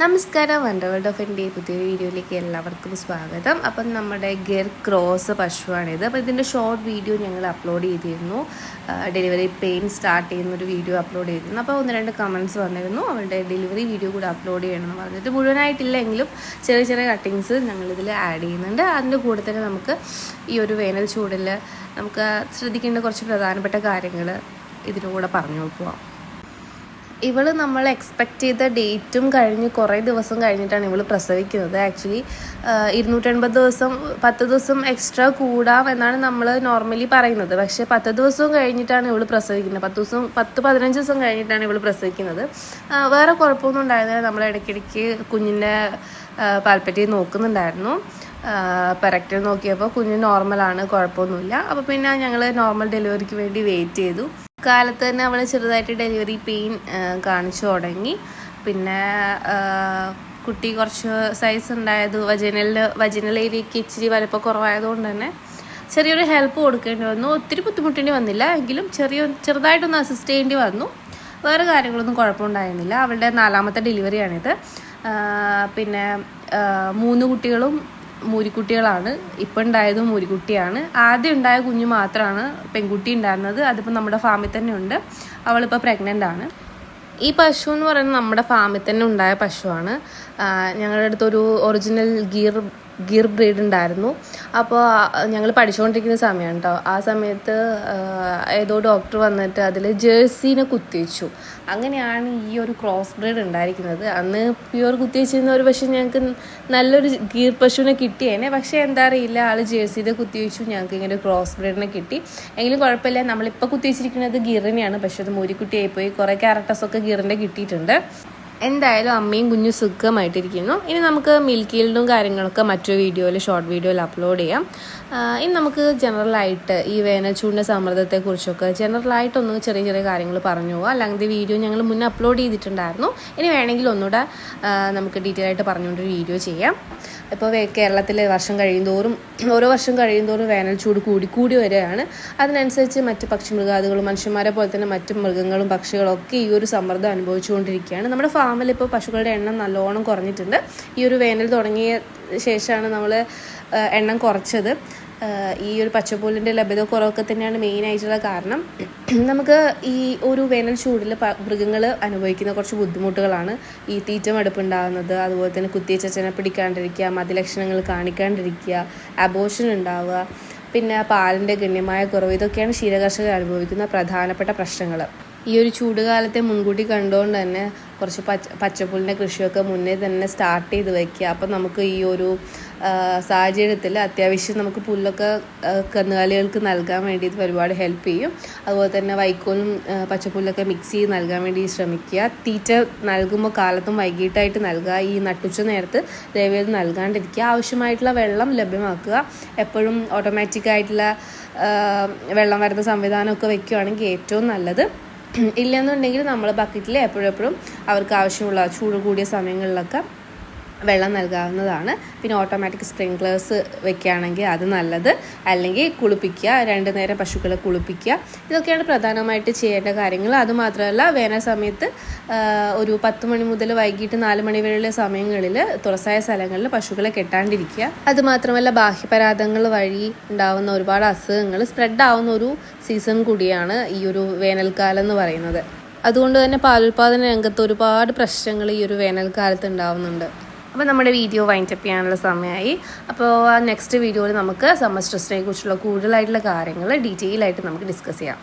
നമസ്കാരം, wonder world of എൻ്റെ പുതിയൊരു വീഡിയോയിലേക്ക് എല്ലാവർക്കും സ്വാഗതം. അപ്പം നമ്മുടെ ഗിർ ക്രോസ് പശുവാണിത്. അപ്പോൾ ഇതിൻ്റെ ഷോർട്ട് വീഡിയോ ഞങ്ങൾ അപ്ലോഡ് ചെയ്തിരുന്നു. ഡെലിവറി പെയിൻ സ്റ്റാർട്ട് ചെയ്യുന്നൊരു വീഡിയോ അപ്ലോഡ് ചെയ്തിരുന്നു. അപ്പോൾ 1-2 കമൻറ്റ്സ് വന്നിരുന്നു, അവരുടെ ഡെലിവറി വീഡിയോ കൂടെ അപ്ലോഡ് ചെയ്യണമെന്ന് പറഞ്ഞിട്ട്. മുഴുവനായിട്ടില്ലെങ്കിലും ചെറിയ ചെറിയ കട്ടിങ്സ് ഞങ്ങളിതിൽ ആഡ് ചെയ്യുന്നുണ്ട്. അതിൻ്റെ കൂടെ തന്നെ നമുക്ക് ഈ ഒരു വേനൽ ചൂടിൽ നമുക്ക് ശ്രദ്ധിക്കേണ്ട കുറച്ച് പ്രധാനപ്പെട്ട കാര്യങ്ങൾ ഇതിലൂടെ പറഞ്ഞു നോക്കുക. ഇവള് നമ്മൾ എക്സ്പെക്റ്റ് ചെയ്ത ഡേറ്റും കഴിഞ്ഞ് കുറേ ദിവസം കഴിഞ്ഞിട്ടാണ് ഇവൾ പ്രസവിക്കുന്നത്. ആക്ച്വലി 280 ദിവസം 10 ദിവസം എക്സ്ട്രാ കൂടാം എന്നാണ് നമ്മൾ നോർമലി പറയുന്നത്. പക്ഷേ 10 ദിവസവും കഴിഞ്ഞിട്ടാണ് ഇവൾ പ്രസവിക്കുന്നത്. 10-15 ദിവസം കഴിഞ്ഞിട്ടാണ് ഇവൾ പ്രസവിക്കുന്നത്. വേറെ കുഴപ്പമൊന്നും ഉണ്ടായിരുന്നില്ല. നമ്മൾ ഇടയ്ക്കിടയ്ക്ക് കുഞ്ഞിൻ്റെ പാൽപ്പറ്റി നോക്കുന്നുണ്ടായിരുന്നു. പെറക്റ്റിൽ നോക്കിയപ്പോൾ കുഞ്ഞ് നോർമലാണ്, കുഴപ്പമൊന്നുമില്ല. അപ്പോൾ പിന്നെ ഞങ്ങൾ നോർമൽ ഡെലിവറിക്ക് വേണ്ടി വെയിറ്റ് ചെയ്തു. കാലത്ത് തന്നെ അവൾ ചെറുതായിട്ട് ഡെലിവറി പെയിൻ കാണിച്ചു തുടങ്ങി. പിന്നെ കുട്ടി കുറച്ച് സൈസ് ഉണ്ടായത് വജിനൽ ഏരിയയ്ക്ക് ഇച്ചിരി വലിപ്പം കുറവായതുകൊണ്ട് തന്നെ ചെറിയൊരു ഹെൽപ്പ് കൊടുക്കേണ്ടി വന്നു. ഒത്തിരി ബുദ്ധിമുട്ടേണ്ടി വന്നില്ല, എങ്കിലും ചെറുതായിട്ടൊന്ന് അസിസ്റ്റ് ചെയ്യേണ്ടി വന്നു. വേറെ കാര്യങ്ങളൊന്നും കുഴപ്പമുണ്ടായിരുന്നില്ല. അവളുടെ 4ാമത്തെ ഡെലിവറിയാണിത്. പിന്നെ 3 കുട്ടികളും മൂരിക്കുട്ടികളാണ്. ഇപ്പം ഉണ്ടായതും മൂരിക്കുട്ടിയാണ്. ആദ്യം ഉണ്ടായ കുഞ്ഞ് മാത്രമാണ് പെൺകുട്ടി ഉണ്ടായിരുന്നത്. അതിപ്പോൾ നമ്മുടെ ഫാമിൽ തന്നെ ഉണ്ട്. അവളിപ്പോൾ പ്രഗ്നൻ്റ് ആണ്. ഈ പശു എന്ന് പറയുന്നത് നമ്മുടെ ഫാമിൽ തന്നെ ഉണ്ടായ പശുവാണ്. ഞങ്ങളുടെ അടുത്തൊരു ഒറിജിനൽ ഗീർ ബ്രീഡ് ഉണ്ടായിരുന്നു. അപ്പോൾ ഞങ്ങൾ പഠിച്ചുകൊണ്ടിരിക്കുന്ന സമയമാണ് കേട്ടോ. ആ സമയത്ത് ഏതോ ഡോക്ടർ വന്നിട്ട് അതിൽ ജേഴ്സീനെ കുത്തിവെച്ചു. അങ്ങനെയാണ് ഈ ഒരു ക്രോസ് ബ്രീഡ് ഉണ്ടായിരിക്കുന്നത്. അന്ന് പ്യുവർ കുത്തിവെച്ചിരുന്ന ഒരു പക്ഷേ ഞങ്ങൾക്ക് നല്ലൊരു ഗീർ പശുവിനെ കിട്ടിയേനെ. പക്ഷേ എന്താ അറിയില്ല, ആൾ ജേഴ്സീനെ കുത്തിവെച്ചു, ഞങ്ങൾക്ക് ഇങ്ങനെ ഒരു ക്രോസ് ബ്രീഡിനെ കിട്ടി. എങ്കിലും കുഴപ്പമില്ല. നമ്മളിപ്പോൾ കുത്തിവെച്ചിരിക്കുന്നത് ഗീറിനെയാണ്. പക്ഷേ അത് മൂരിക്കുട്ടിയായിപ്പോയി. കുറേ ക്യാരക്ടേഴ്സൊക്കെ ഗീറിൻ്റെ കിട്ടിയിട്ടുണ്ട്. എന്തായാലും അമ്മയും കുഞ്ഞും സുഖമായിട്ടിരിക്കുന്നു. ഇനി നമുക്ക് മിൽക്ക് ഈൽഡും കാര്യങ്ങളൊക്കെ മറ്റൊരു വീഡിയോയിൽ ഷോർട്ട് വീഡിയോയിൽ അപ്ലോഡ് ചെയ്യാം. ഇനി നമുക്ക് ജനറലായിട്ട് ഈ വേനൽ ചൂടിൻ്റെ സമ്മർദ്ദത്തെക്കുറിച്ചൊക്കെ ജനറലായിട്ടൊന്ന് ചെറിയ ചെറിയ കാര്യങ്ങൾ പറഞ്ഞു പോകാം. അല്ലെങ്കിൽ വീഡിയോ ഞങ്ങൾ മുന്നേ അപ്ലോഡ് ചെയ്തിട്ടുണ്ടായിരുന്നു. ഇനി വേണമെങ്കിൽ ഒന്നുകൂടെ നമുക്ക് ഡീറ്റെയിൽ ആയിട്ട് പറഞ്ഞുകൊണ്ടൊരു വീഡിയോ ചെയ്യാം. ഇപ്പോൾ കേരളത്തിൽ ഓരോ വർഷം കഴിയുന്തോറും വേനൽ ചൂട് കൂടി വരികയാണ്. അതിനനുസരിച്ച് മറ്റ് പക്ഷിമൃഗാദികളും മനുഷ്യന്മാരെ പോലെ തന്നെ മറ്റു മൃഗങ്ങളും പക്ഷികളും ഒക്കെ ഈ ഒരു സമ്മർദ്ദം അനുഭവിച്ചുകൊണ്ടിരിക്കുകയാണ്. നമ്മുടെ ഫാമിൽ ഇപ്പോൾ പശുക്കളുടെ എണ്ണം നല്ലോണം കുറഞ്ഞിട്ടുണ്ട്. ഈ ഒരു വേനൽ തുടങ്ങിയ ശേഷമാണ് നമ്മൾ എണ്ണം കുറച്ചത്. ഈ ഒരു പച്ചപ്പുല്ലിൻ്റെ ലഭ്യത കുറവൊക്കെ തന്നെയാണ് മെയിനായിട്ടുള്ള കാരണം. നമുക്ക് ഈ ഒരു വേനൽ ചൂടിൽ മൃഗങ്ങൾ അനുഭവിക്കുന്ന കുറച്ച് ബുദ്ധിമുട്ടുകളാണ് ഈ തീറ്റ മടുപ്പുണ്ടാകുന്നത്. അതുപോലെ തന്നെ കുത്തിയച്ചനെ പിടിക്കാണ്ടിരിക്കുക, മതിലക്ഷണങ്ങൾ കാണിക്കാണ്ടിരിക്കുക, അബോർഷൻ ഉണ്ടാവുക, പിന്നെ പാലിൻ്റെ ഗണ്യമായ കുറവ്. ഇതൊക്കെയാണ് ക്ഷീരകർഷകർ അനുഭവിക്കുന്ന പ്രധാനപ്പെട്ട പ്രശ്നങ്ങൾ. ഈ ഒരു ചൂടുകാലത്തെ മുൻകൂട്ടി കണ്ടുകൊണ്ട് തന്നെ കുറച്ച് പച്ചപ്പുല്ലിൻ്റെ കൃഷിയൊക്കെ മുന്നേ തന്നെ സ്റ്റാർട്ട് ചെയ്ത് വയ്ക്കുക. അപ്പം നമുക്ക് ഈ ഒരു സാഹചര്യത്തിൽ അത്യാവശ്യം നമുക്ക് പുല്ലൊക്കെ കന്നുകാലികൾക്ക് നൽകാൻ വേണ്ടി ഇത് ഒരുപാട് ഹെൽപ്പ് ചെയ്യും. അതുപോലെ തന്നെ വൈക്കോലും പച്ചപ്പുല്ലൊക്കെ മിക്സ് ചെയ്ത് നൽകാൻ വേണ്ടി ശ്രമിക്കുക. തീറ്റ നൽകുമ്പോൾ കാലത്തും വൈകിട്ടായിട്ട് നൽകുക. ഈ നട്ടുച്ച നേരത്ത് ദയവേത് നൽകാണ്ടിരിക്കുക. ആവശ്യമായിട്ടുള്ള വെള്ളം ലഭ്യമാക്കുക. എപ്പോഴും ഓട്ടോമാറ്റിക്കായിട്ടുള്ള വെള്ളം വരുന്ന സംവിധാനമൊക്കെ വയ്ക്കുകയാണെങ്കിൽ ഏറ്റവും നല്ലത്. ഇല്ലെന്നുണ്ടെങ്കിൽ നമ്മൾ ബക്കറ്റിൽ എപ്പോഴും അവർക്ക് ആവശ്യമുള്ള ചൂട് കൂടിയ സമയങ്ങളിലൊക്കെ വെള്ളം നൽകാവുന്നതാണ്. പിന്നെ ഓട്ടോമാറ്റിക് സ്പ്രിങ്ക്ലേഴ്സ് വെക്കുകയാണെങ്കിൽ അത് നല്ലത്. അല്ലെങ്കിൽ കുളിപ്പിക്കുക, 2 നേരം പശുക്കളെ കുളിപ്പിക്കുക. ഇതൊക്കെയാണ് പ്രധാനമായിട്ട് ചെയ്യേണ്ട കാര്യങ്ങൾ. അതുമാത്രമല്ല, വേനൽ സമയത്ത് ഒരു 10 മണി മുതൽ വൈകിട്ട് 4 മണി വരെയുള്ള സമയങ്ങളിൽ തുറസായ സ്ഥലങ്ങളിൽ പശുക്കളെ കെട്ടാണ്ടിരിക്കുക. അതുമാത്രമല്ല, ബാഹ്യപരാധങ്ങൾ വഴി ഉണ്ടാകുന്ന ഒരുപാട് അസുഖങ്ങൾ സ്പ്രെഡ് ആവുന്ന ഒരു സീസൺ കൂടിയാണ് ഈ ഒരു വേനൽക്കാലം എന്ന് പറയുന്നത്. അതുകൊണ്ട് തന്നെ പാലുൽപാദന രംഗത്ത് ഒരുപാട് പ്രശ്നങ്ങൾ ഈ ഒരു വേനൽക്കാലത്ത് ഉണ്ടാവുന്നുണ്ട്. അപ്പോൾ നമ്മുടെ വീഡിയോ വൈൻഡപ്പ് ചെയ്യാനുള്ള സമയമായി. അപ്പോൾ നെക്സ്റ്റ് വീഡിയോയിൽ നമുക്ക് സമ്മർ സ്ട്രെസ്സിനെ കുറിച്ചുള്ള കൂടുതലായിട്ടുള്ള കാര്യങ്ങൾ ഡീറ്റെയിൽ ആയിട്ട് നമുക്ക് ഡിസ്കസ് ചെയ്യാം.